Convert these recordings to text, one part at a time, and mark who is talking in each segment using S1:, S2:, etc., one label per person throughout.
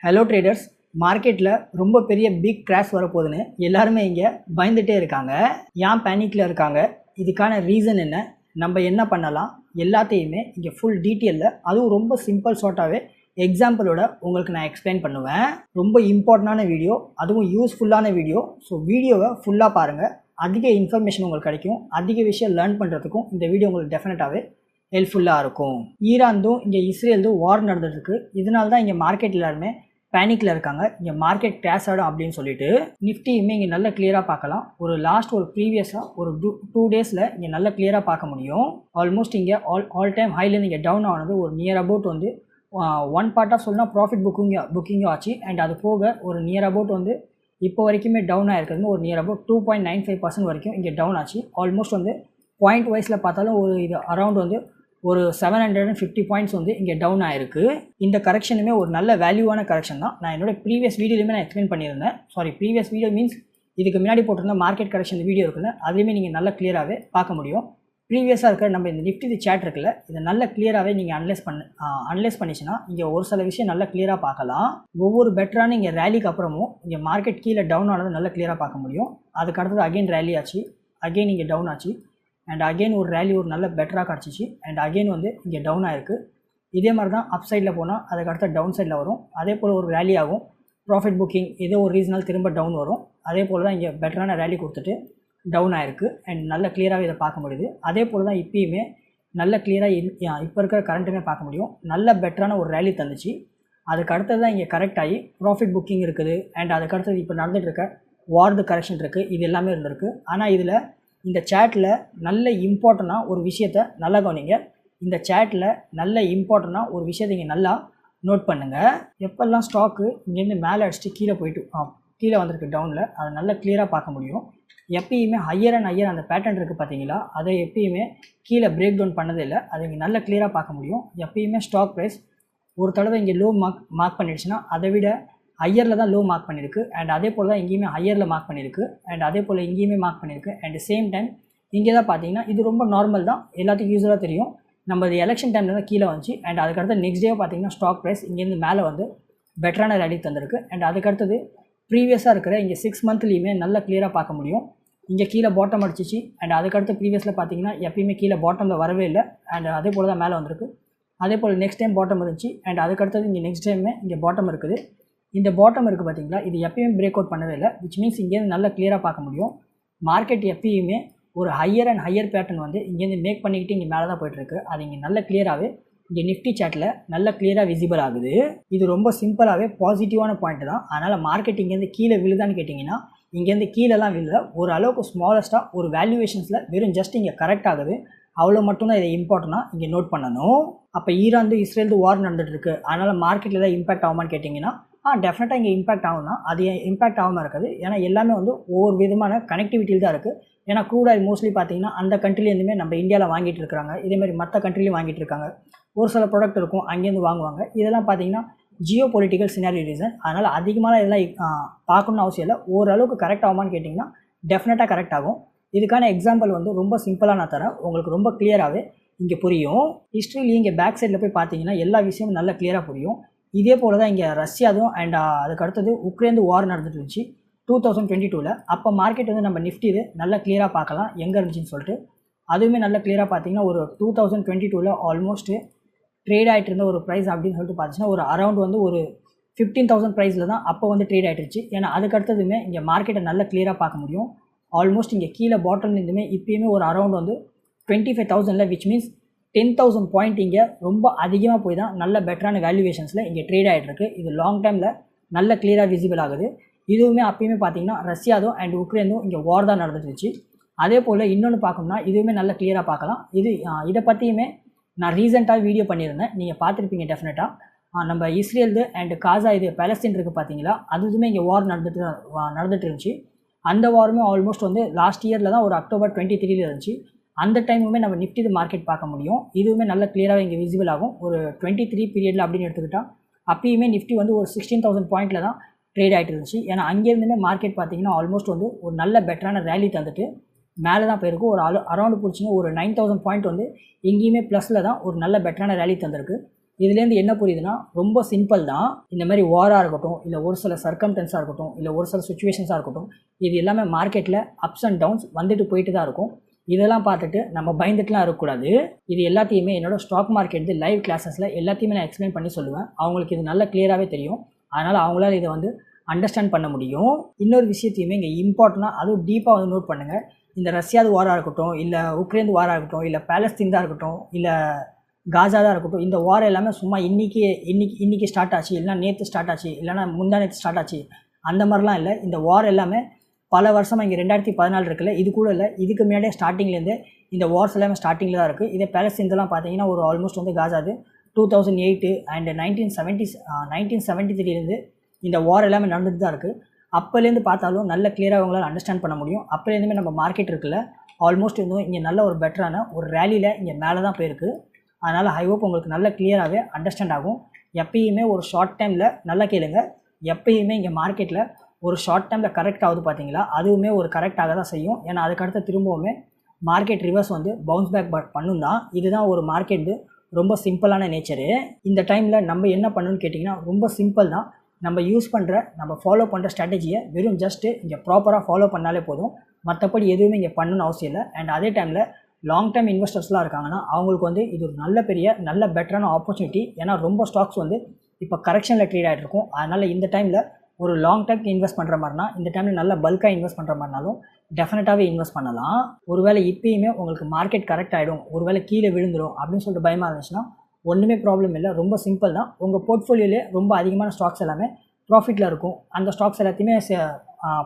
S1: Hello traders, மார்க்கெட்டில் ரொம்ப பெரிய பிக் கிராஷ் வரப்போகுதுன்னு எல்லாருமே இங்கே பயந்துகிட்டே இருக்காங்க. ஏன் பேனிக்கில் இருக்காங்க, இதுக்கான ரீசன் என்ன, நம்ம என்ன பண்ணலாம், எல்லாத்தையுமே இங்கே ஃபுல் டீட்டெயிலில், அதுவும் ரொம்ப சிம்பிள் ஷார்ட்டாகவே எக்ஸாம்பிளோட உங்களுக்கு நான் எக்ஸ்பிளைன் பண்ணுவேன். ரொம்ப இம்பார்ட்டண்டான வீடியோ, அதுவும் யூஸ்ஃபுல்லான வீடியோ. ஸோ வீடியோவை ஃபுல்லாக பாருங்கள், அதிக இன்ஃபர்மேஷன் உங்களுக்கு கிடைக்கும். அதிக விஷயம் லேர்ன் பண்ணுறதுக்கும் இந்த வீடியோ உங்களுக்கு டெஃபினட்டாகவே ஹெல்ப்ஃபுல்லாக இருக்கும். ஈரான்தும் இங்கே இஸ்ரேல்தும் வார் நடந்துட்டுருக்கு. இதனால தான் இங்கே மார்க்கெட் எல்லாருமே பேனிக்கில் இருக்காங்க. இங்கே மார்க்கெட் கிராஷ் ஆகிடும் அப்படின்னு சொல்லிட்டு நிஃப்டியுமே இங்கே நல்ல கிளியராக பார்க்கலாம். ஒரு ப்ரீவியஸாக ஒரு டூ டேஸில் இங்கே நல்ல கிளியராக பார்க்க முடியும். ஆல்மோஸ்ட் இங்கே ஆல் டைம் ஹைலேருந்து இங்கே டவுன் ஆனது ஒரு நியர் அபவுட் வந்து ஒன் பார்ட் ஆஃப் சொல்லணும் ப்ராஃபிட் புக்கிங்கும் ஆச்சு. அண்ட் அது போக ஒரு நியர் அபவுட் வந்து இப்போ வரைக்குமே டவுன் ஆகிருக்குது. ஒரு நியர் அபவுட் 2.95% வரைக்கும் இங்கே டவுன் ஆச்சு. ஆல்மோஸ்ட் வந்து பாயிண்ட் வைஸில் பார்த்தாலும் ஒரு இது அரௌண்ட் வந்து ஒரு 750 பாயிண்ட்ஸ் வந்து இங்கே டவுன் ஆகிருக்கு. இந்த கரெக்ஷனுமே ஒரு நல்ல வேல்யூவான கரெக்ஷன் தான். நான் என்னோட ப்ரீவியஸ் வீடியோலையுமே நான் எக்ஸ்பிளைன் பண்ணியிருந்தேன். ப்ரீவியஸ் வீடியோ மீன்ஸ் இதுக்கு முன்னாடி போட்டிருந்த மார்க்கெட் கரெக்ஷன் வீடியோ இருக்குல்ல, அதுலேயுமே நீங்கள் நல்லா கிளியராகவே பார்க்க முடியும். ப்ரீவியஸாக இருக்கிற நம்ம இந்த நிஃப்டி சேட் இருக்குல்ல, இதை நல்ல கிளியராகவே நீங்கள் அனலைஸ் பண்ணிச்சுன்னா இங்கே ஒரு சில விஷயம் நல்லா கிளியராக பார்க்கலாம். ஒவ்வொரு பெட்டரான இங்கே ரேலிக்கு அப்புறமும் இங்கே மார்க்கெட் கீழே டவுன் ஆனது நல்லா கிளியராக பார்க்க முடியும். அதுக்கு அடுத்தது அகைன் ரேலி ஆச்சு, அகைன் இங்கே டவுன் ஆச்சு, அண்ட் அகெயின் ஒரு ரேலி ஒரு நல்ல பெட்டராக கிடச்சிச்சு. அண்ட் அகெயின் வந்து இங்கே டவுன் ஆகிருக்கு. இதே மாதிரி தான் அப் சைடில் போனால் அதுக்கு அடுத்த டவுன் சைடில் வரும். அதே போல் ஒரு ரேலி ஆகும், ப்ராஃபிட் புக்கிங் ஏதோ ஒரு ரீசனால் திரும்ப டவுன் வரும். அதே போல் தான் இங்கே பெட்டரான ரேலி கொடுத்துட்டு டவுன் ஆகிருக்கு. அண்ட் நல்ல கிளியராகவே இதை பார்க்க முடியுது. அதே போல் தான் இப்போயுமே நல்ல கிளியராக இப்போ இருக்கிற கரண்ட்டுமே பார்க்க முடியும். நல்ல பெட்டரான ஒரு ரேலி தந்துச்சு. அதுக்கு அடுத்தது தான் இங்கே கரெக்ட் ஆகி ப்ராஃபிட் புக்கிங் இருக்குது. அண்ட் அதுக்கு அடுத்தது இப்போ நடந்துகிட்டு இருக்க வார்டு கரெக்ஷன் இருக்குது. இது எல்லாமே இருந்திருக்கு. ஆனால் இதில் இந்த சேட்டில் நல்ல இம்பார்ட்டண்ட்டாக ஒரு விஷயத்தை நல்லா கவனிங்க. இந்த சேட்டில் நல்ல இம்பார்ட்டண்ட்டாக ஒரு விஷயத்தை இங்கே நல்லா நோட் பண்ணுங்கள். எப்போல்லாம் ஸ்டாக்கு இங்கேருந்து மேலே அடிச்சுட்டு கீழே வந்திருக்கு டவுனில், அதை நல்லா கிளியராக பார்க்க முடியும். எப்பயுமே ஹையர் அண்ட் ஹையர் அந்த பேட்டர்ன் இருக்குது பார்த்தீங்களா, அதை எப்பயுமே கீழே பிரேக் டவுன் பண்ணதே இல்லை. அதை இங்கே நல்லா கிளியராக பார்க்க முடியும். எப்பயுமே ஸ்டாக் ப்ரைஸ் ஒரு தடவை இங்கே லோ மார்க் பண்ணிடுச்சுன்னா அதை விட ஹையரில் தான் லோ மார்க் பண்ணியிருக்கு. அண்ட் அதே போல் தான் இங்கேயுமே ஹையரில் மார்க் பண்ணியிருக்கு. அண்ட் அதே போல் இங்கேயுமே மார்க் பண்ணியிருக்கு. அண்ட் சேம் டைம் இங்கே தான் பார்த்தீங்கன்னா இது ரொம்ப நார்மல் தான், எல்லாத்துக்கும் யூஸ்வலாக தெரியும். நம்ம இது எலெக்ஷன் டைமில் தான் கீழே வந்துச்சு. அண்ட் அதுக்கடுத்து நெக்ஸ்ட் டே பார்த்தீங்கன்னா ஸ்டாக் ப்ரைஸ் இங்கேருந்து மேலே வந்து பெட்டரான ரேலி தந்திருக்கு. அண்ட் அதுக்கடுத்தது ப்ரீவியஸாக இருக்கிற இங்கே 6 மந்த்லேயுமே நல்லா கிளியராக பார்க்க முடியும். இங்கே கீழே பாட்டம் அடிச்சிச்சு. அண்ட் அதுக்கடுத்து ப்ரீவியஸில் பார்த்தீங்கன்னா எப்பயுமே கீழே பாட்டமில் வரவே இல்லை. அண்ட் அதே போல் தான் மேலே வந்திருக்கு. அதே போல் நெக்ஸ்ட் டைம் பாட்டம் இருந்துச்சு. அண்ட் அதுக்கடுத்தது இங்கே நெக்ஸ்ட் டைமே இங்கே பாட்டம் இருக்குது. இந்த பாட்டம் இருக்குது பார்த்தீங்களா, இது எப்பயுமே பிரேக் அவுட் பண்ணவே இல்லை. விச் மீன்ஸ் இங்கேருந்து நல்லா கிளியராக பார்க்க முடியும். மார்க்கெட் எப்பயுமே ஒரு ஹையர் அண்ட் ஹையர் பேட்டர்ன் வந்து இங்கேருந்து மேக் பண்ணிக்கிட்டு இங்கே மேலே தான் போய்ட்டுருக்கு. அது இங்கே நல்ல கிளியராகவே இங்கே நிஃப்டி சேட்டில் நல்ல கிளியராக விசிபிள் ஆகுது. இது ரொம்ப சிம்பிளாகவே பாசிட்டிவான பாயிண்ட் தான். அதனால் மார்க்கெட் இங்கேருந்து கீழே விழுதான்னு கேட்டிங்கன்னா இங்கேருந்து கீழெல்லாம் விழுத ஒரு அளவுக்கு ஸ்மாலஸ்ட்டாக ஒரு வேல்யூவேஷன்ஸில் வெறும் ஜஸ்ட் இங்கே கரெக்ட் ஆகுது. அவ்வளோ மட்டும்தான் இதை இம்பார்ட்டண்ட்டாக இங்கே நோட் பண்ணணும். அப்போ ஈரான் இஸ்ரேல் வார் நடந்துகிட்ருக்கு, அதனால் மார்க்கெட்டில் தான் இம்பாக்ட் ஆகுமான்னு கேட்டிங்கன்னா டெஃபினட்டாக இங்கே இம்பாக்ட் ஆகும்னா அது இம்பாக்ட் ஆகாமல் இருக்குது. ஏன்னா எல்லாமே வந்து ஒவ்வொரு விதமான கனெக்டிவிட்டியில் தான் இருக்குது. ஏன்னா க்ரூட் ஆயில் மோஸ்ட்லி பார்த்தீங்கன்னா அந்த கண்ட்ரிலேருந்துமே நம்ம இந்தியாவில் வாங்கிட்டு இருக்கிறாங்க. இதேமாதிரி மற்ற கண்ட்ரிலையும் வாங்கிட்டு இருக்காங்க. ஒரு சில ப்ராடக்ட் இருக்கும் அங்கேருந்து வாங்குவாங்க. இதெல்லாம் பார்த்தீங்கன்னா ஜியோ பொலிட்டிக்கல் சினாரியோ ரீசன். அதனால் அதிகமாக இதெல்லாம் பார்க்கணுன்னு அவசியம் இல்லை. ஓரளவுக்கு கரெக்ட் ஆகுமான்னு கேட்டிங்கன்னா டெஃபினட்டாக கரெக்ட் ஆகும். இதுக்கான எக்ஸாம்பிள் வந்து ரொம்ப சிம்பிளாக நான் தரேன், உங்களுக்கு ரொம்ப கிளியராகவே இங்கே புரியும். ஹிஸ்ட்ரியிலேயே இங்கே பேக் சைடில் போய் பார்த்தீங்கன்னா எல்லா விஷயமும் நல்லா கிளியராக புரியும். இதே போல் தான் இங்கே ரஷ்யாவும் அண்ட் அதுக்கு அடுத்தது உக்ரைன் வார் நடந்துட்டு இருந்துச்சு 2022. அப்போ மார்க்கெட் வந்து நம்ம நிஃப்டி இது நல்லா கிளியராக பார்க்கலாம் எங்கே இருந்துச்சுன்னு சொல்லிட்டு. அதுவுமே நல்லா கிளியராக பார்த்தீங்கன்னா ஒரு 2022 ஆல்மோஸ்ட் ட்ரேட் ஆகிட்டு இருந்த ஒரு ப்ரைஸ் அப்படின்னு சொல்லிட்டு பார்த்துச்சுன்னா ஒரு அரௌண்ட் வந்து ஒரு 15,000 ப்ரைஸில் தான் அப்போ வந்து ட்ரேட் ஆகிட்டுருச்சு. ஏன்னா அதுக்கு அடுத்ததுமே இங்கே மார்க்கெட்டை நல்லா கிளியராக பார்க்க முடியும். ஆல்மோஸ்ட் இங்கே கீழே பாட்டம்லேருந்துமே இப்போயுமே ஒரு அரௌண்ட் வந்து 25,000 விச் மீன்ஸ் 10,000 பாயிண்ட் இங்கே ரொம்ப அதிகமாக போய் தான் நல்ல பெட்டரான வேல்யூவேஷன்ஸில் இங்கே ட்ரேட் ஆகிட்டுருக்கு. இது லாங் டைமில் நல்ல கிளியராக விசிபிள் ஆகுது. இதுவுமே அப்பயுமே பார்த்தீங்கன்னா ரஷ்யாவும் அண்ட் உக்ரைனும் இங்கே வார் தான் நடந்துச்சு. அதே போல் இன்னொன்று பார்க்கணும்னா இதுவுமே நல்ல கிளியராக பார்க்கலாம். இதை பற்றியுமே நான் ரீசெண்டாக வீடியோ பண்ணியிருந்தேன், நீங்கள் பார்த்துருப்பீங்க டெஃபினட்டாக. நம்ம இஸ்ரேல் அண்ட் காசா இது பாலஸ்தீன் இருக்குது பார்த்தீங்களா, அதுவுமே இங்கே வார் நடந்துட்டு இருந்துச்சு. அந்த வாருமே ஆல்மோஸ்ட் வந்து லாஸ்ட் இயரில் தான் ஒரு October 23 இருந்துச்சு. அந்த டைமுமே நம்ம நிஃப்டி மார்க்கெட் பார்க்க முடியும். இதுவுமே நல்ல கிளியராக இங்கே விசிபிள் ஆகும். ஒரு 23 பீரியடில் அப்படின்னு எடுத்துக்கிட்டால் அப்பயுமே நிஃப்டி வந்து ஒரு 16,000 பாயிண்டில் தான் ட்ரேட் ஆகிட்டு இருந்துச்சு. ஏன்னா அங்கேருந்துமே மார்க்கெட் பார்த்தீங்கன்னா ஆல்மோஸ்ட் வந்து ஒரு நல்ல பெட்டரான ரேலி தந்துட்டு மேலே தான் போயிருக்கும். ஒரு அரௌண்டு பிடிச்சிங்க ஒரு 9,000 பாயிண்ட் வந்து எங்கேயுமே ப்ளஸில் தான் ஒரு நல்ல பெட்டரான ரேலி தந்திருக்கு. இதுலேருந்து என்ன புரியுதுன்னா ரொம்ப சிம்பிள் தான். இந்த மாதிரி வாராக இருக்கட்டும், இல்லை ஒரு சில சர்க்கம்டன்ஸாக இருக்கட்டும், இல்லை ஒரு சில சுச்சுவேஷன்ஸாக இருக்கட்டும், இது எல்லாமே மார்க்கெட்டில் அப்ஸ் அண்ட் டவுன்ஸ் வந்துட்டு போயிட்டு தான் இருக்கும். இதெல்லாம் பார்த்துட்டு நம்ம பயந்துட்டுலாம் இருக்கக்கூடாது. இது எல்லாத்தையுமே என்னோடய ஸ்டாக் மார்க்கெட் லைவ் கிளாஸஸில் எல்லாத்தையுமே நான் எக்ஸ்பிளைன் பண்ணி சொல்லுவேன். அவங்களுக்கு இது நல்லா கிளியராகவே தெரியும். அதனால் அவங்களால இதை வந்து அண்டர்ஸ்டாண்ட் பண்ண முடியும். இன்னொரு விஷயத்தையுமே இங்கே இம்பார்ட்டண்ட்டாக அதுவும் டீப்பாக வந்து நோட் பண்ணுங்கள். இந்த ரஷ்யாவது வாராக இருக்கட்டும், இல்லை உக்ரைன் வாராக இருக்கட்டும், இல்லை பாலஸ்தீன் தான் இருக்கட்டும், இல்லை காசா தான் இருக்கட்டும், இந்த வாரம் எல்லாமே சும்மா இன்றைக்கி ஸ்டார்ட் ஆச்சு, இல்லைனா நேற்று ஸ்டார்ட் ஆச்சு, இல்லைனா முந்தா நேற்று ஸ்டார்ட் ஆச்சு, அந்த மாதிரிலாம் இல்லை. இந்த வார் எல்லாமே பல வருஷமாக இங்கே 2014 இருக்குல்ல, இது கூட இல்லை, இதுக்கு முன்னாடியே ஸ்டார்டிங்லேருந்து இந்த வார்ஸ் எல்லாமே ஸ்டார்டிங்கில் தான் இருக்குது. இதே பாலஸ்தீன்லாம் பார்த்தீங்கன்னா ஒரு ஆல்மோஸ்ட் வந்து காசாது 2008 அண்ட் 1973 இந்த வார் எல்லாமே நடந்துட்டு தான் இருக்குது. அப்போலேருந்து பார்த்தாலும் நல்ல கிளியராக அவங்களால் அண்டர்ஸ்டாண்ட் பண்ண முடியும். அப்போலேருந்துமே நம்ம மார்க்கெட் இருக்குல்ல, ஆல்மோஸ்ட் இன்னும் இங்கே நல்ல ஒரு பெட்டரான ஒரு ரேலியில் இங்கே மேலே தான் போயிருக்கு. அதனால் ஐ ஹோப் உங்களுக்கு நல்ல கிளியராகவே அண்டர்ஸ்டாண்ட் ஆகும். எப்பயுமே ஒரு ஷார்ட் டைமில் நல்லா கேளுங்க. எப்பயுமே இங்கே மார்க்கெட்டில் ஒரு ஷார்ட் டைமில் கரெக்ட் ஆகுது பார்த்தீங்களா, அதுவுமே ஒரு கரெக்டாக தான் செய்யும். ஏன்னா அதுக்கடுத்து திரும்பவுமே மார்க்கெட் ரிவர்ஸ் வந்து பவுன்ஸ் பேக் பண்ணும் தான். இதுதான் ஒரு மார்க்கெட்டு ரொம்ப சிம்பிளான நேச்சரு. இந்த டைமில் நம்ம என்ன பண்ணணும்னு கேட்டிங்கன்னா ரொம்ப சிம்பிள் தான். நம்ம ஃபாலோ பண்ணுற ஸ்ட்ராட்டஜியை வெறும் ஜஸ்ட்டு இங்கே ப்ராப்பராக ஃபாலோ பண்ணாலே போதும். மற்றபடி எதுவுமே இங்கே பண்ணணும்னு அவசியம் இல்லை. அண்ட் அதே டைமில் லாங் டைம் இன்வெஸ்டர்ஸ்லாம் இருக்காங்கன்னா அவங்களுக்கு வந்து இது ஒரு நல்ல பெட்டரான ஆப்பர்ச்சுனிட்டி. ஏன்னா ரொம்ப ஸ்டாக்ஸ் வந்து இப்போ கரெக்ஷனில் ட்ரேட் ஆகிட்டு இருக்கும். அதனால் இந்த டைமில் ஒரு லாங் டைம் இன்வெஸ்ட் பண்ணுற மாதிரினா, இந்த டைமில் நல்ல பல்காக இன்வெஸ்ட் பண்ணுற மாதிரினாலும் டெஃபினட்டாகவே இன்வெஸ்ட் பண்ணலாம். ஒருவேளை இப்போயுமே உங்களுக்கு மார்க்கெட் கரெக்ட் ஆகிடும், ஒருவேளை கீழே விழுந்துடும் அப்படின்னு சொல்லிட்டு பயமாக இருந்துச்சுன்னா ஒன்றுமே ப்ராப்ளம் இல்லை. ரொம்ப சிம்பிள் தான். உங்கள் போர்ட்ஃபோலியோலே ரொம்ப அதிகமான ஸ்டாக்ஸ் எல்லாமே ப்ராஃபிட்டில் இருக்கும். அந்த ஸ்டாக்ஸ் எல்லாத்தையுமே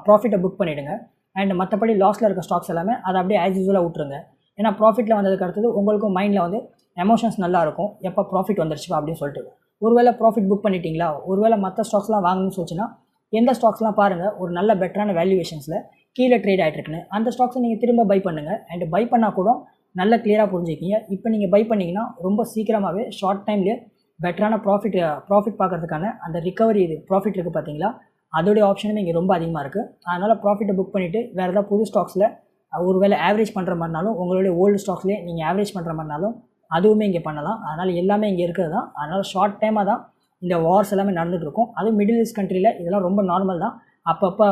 S1: ப்ராஃபிட்டை புக் பண்ணிவிடுங்க. அண்ட் மற்றபடி லாஸில் இருக்க ஸ்டாக்ஸ் எல்லாமே அதை அப்படியே ஆஸ் யூஸ்வலாக விட்ருங்க. ஏன்னா ப்ராஃபிட்டில் வந்ததுக்கு அடுத்தது உங்களுக்கும் மைண்டில் வந்து எமோஷன்ஸ் நல்லாயிருக்கும், எப்போ ப்ராஃபிட் வந்துருச்சுப்பா அப்படின்னு சொல்லிட்டு. ஒருவேளை ப்ராஃபிட் புக் பண்ணிட்டீங்களா, ஒருவேளை மற்ற ஸ்டாக்ஸ்லாம் வாங்கணும்னு சொல்லிச்சுன்னா எந்த ஸ்டாக்ஸ்லாம் பாருங்கள் ஒரு நல்ல பெட்டரான வேல்யூவேஷன்ஸில் கீழே ட்ரேட் ஆகிட்டுருக்குன்னு, அந்த ஸ்டாக்ஸை நீங்கள் திரும்ப பை பண்ணுங்கள். அண்ட் பை பண்ணால் கூட நல்ல கிளியராக புரிஞ்சுக்கிங்க. இப்போ நீங்கள் பை பண்ணிங்கன்னா ரொம்ப சீக்கிரமாகவே ஷார்ட் டைம்லேயே பெட்டரான ப்ராஃபிட் பார்க்குறதுக்கான அந்த ரிகவரி ப்ராஃபிட் இருக்குது பார்த்தீங்களா, அதோடைய ஆப்ஷனுமே இங்கே ரொம்ப அதிகமாக இருக்குது. அதனால் ப்ராஃபிட்டை புக் பண்ணிவிட்டு வேறு ஏதாவது புது ஸ்டாக்ஸில் ஒரு வேளை ஆவரேஜ் பண்ணுற மாதிரினாலும், உங்களுடைய ஓல்டு ஸ்டாக்ஸ்லேயே நீங்கள் ஆவரேஜ் பண்ணுற மாதிரினாலும் அதுவுமே இங்கே பண்ணலாம். அதனால் எல்லாமே இங்கே இருக்கிறது தான். அதனால் ஷார்ட் டைமாக தான் இந்த வார்ஸ் எல்லாமே நடந்துகிட்ருக்கும். அதுவும் மிடில் ஈஸ்ட் கண்ட்ரியில் இதெல்லாம் ரொம்ப நார்மல் தான். அப்பப்போ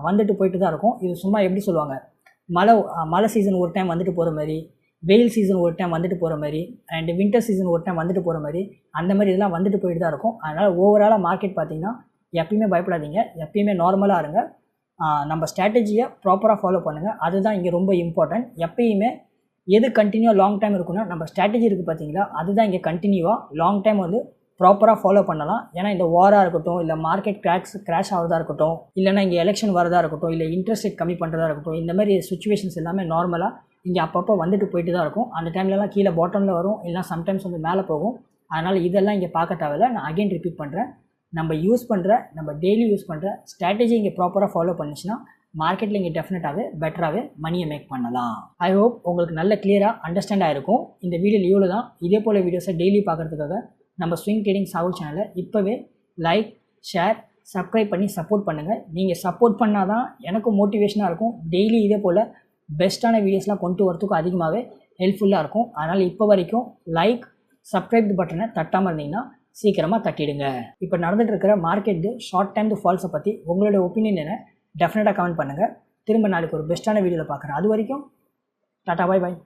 S1: வந்துட்டு போயிட்டு தான் இருக்கும். இது சும்மா எப்படி சொல்லுவாங்க, மழை சீசன் ஒரு டைம் வந்துட்டு போகிற மாதிரி, வெயில் சீசன் ஒரு டைம் வந்துட்டு போகிற மாதிரி, அண்ட் வின்டர் சீசன் ஒரு டைம் வந்துட்டு போகிற மாதிரி, அந்த மாதிரி இதெல்லாம் வந்துட்டு போயிட்டு தான் இருக்கும். அதனால் ஓவராலாக மார்க்கெட் பார்த்திங்கன்னா எப்பயுமே பயப்படாதீங்க, எப்பயுமே நார்மலாக இருங்க. நம்ம ஸ்ட்ராட்டஜியை ப்ராப்பராக ஃபாலோ பண்ணுங்கள். அதுதான் இங்கே ரொம்ப இம்பார்ட்டன்ட். எப்பயுமே எது கண்டினியூ லாங் டைம் இருக்குன்னா நம்ம ஸ்ட்ராட்டஜி இருக்குது பார்த்தீங்களா, அதுதான் இங்கே கண்டினியூவாக லாங் டைம் வந்து ப்ராப்பராக ஃபாலோ பண்ணலாம். ஏன்னா இந்த வாராக இருக்கட்டும், இல்லை மார்க்கெட் கிராஷ் ஆகிறதா இருக்கட்டும், இல்லைனா இங்கே எலெக்ஷன் வரதா இருக்கட்டும், இல்லை இன்ட்ரெஸ்ட் ரேட் கம்மி பண்ணுறதா இருக்கட்டும், இந்த மாதிரி சுச்சுவேஷன்ஸ் எல்லாமே நார்மலாக இங்கே அப்பப்போ வந்துட்டு போயிட்டு தான் இருக்கும். அந்த டைம்லலாம் கீழே பாட்டமில் வரும், இல்லைனா சம்டைம்ஸ் வந்து மேலே போகும். அதனால் இதெல்லாம் இங்கே பார்க்க தேவையில்லை. நான் அகைன் ரிப்பீட் பண்ணுறேன், நம்ம டெய்லி யூஸ் பண்ணுற ஸ்ட்ராட்டஜி இங்கே ப்ராப்பராக ஃபாலோ பண்ணிச்சுன்னா மார்க்கெட்டில் இங்கே டெஃபினட்டாகவே பெட்டராகவே மணியை மேக் பண்ணலாம். ஐ ஹோப் உங்களுக்கு நல்ல கிளியராக அண்டர்ஸ்டாண்ட் ஆகிருக்கும். இந்த வீடியோவில் இவ்வளோ தான். இதே போல் வீடியோஸை டெய்லி பார்க்குறதுக்காக நம்ம ஸ்விங் ட்ரேடிங் சாகுல் சேனலை இப்போவே லைக், ஷேர், சப்ஸ்கிரைப் பண்ணி சப்போர்ட் பண்ணுங்கள். நீங்கள் சப்போர்ட் பண்ணால் தான் எனக்கும் மோட்டிவேஷனாக இருக்கும். டெய்லி இதே போல் பெஸ்ட்டான வீடியோஸ்லாம் கொண்டு வரத்துக்கும் அதிகமாகவே ஹெல்ப்ஃபுல்லாக இருக்கும். அதனால் இப்போ வரைக்கும் லைக், சப்ஸ்கிரைப் பட்டனை தட்டாமல் இருந்தீங்கன்னா சீக்கிரமாக தட்டிடுங்க. இப்போ நடந்துகிட்டு இருக்கிற மார்க்கெட்டு ஷார்ட் டைம் ஃபால்ஸை பற்றி உங்களோட ஒப்பீனியன் என்ன டெஃபினட்டாக கமெண்ட் பண்ணுங்கள். திரும்ப நாளைக்கு ஒரு பெஸ்ட்டான வீடியோவில் பார்க்குறேன். அது வரைக்கும் டாட்டா, பாய் பாய்.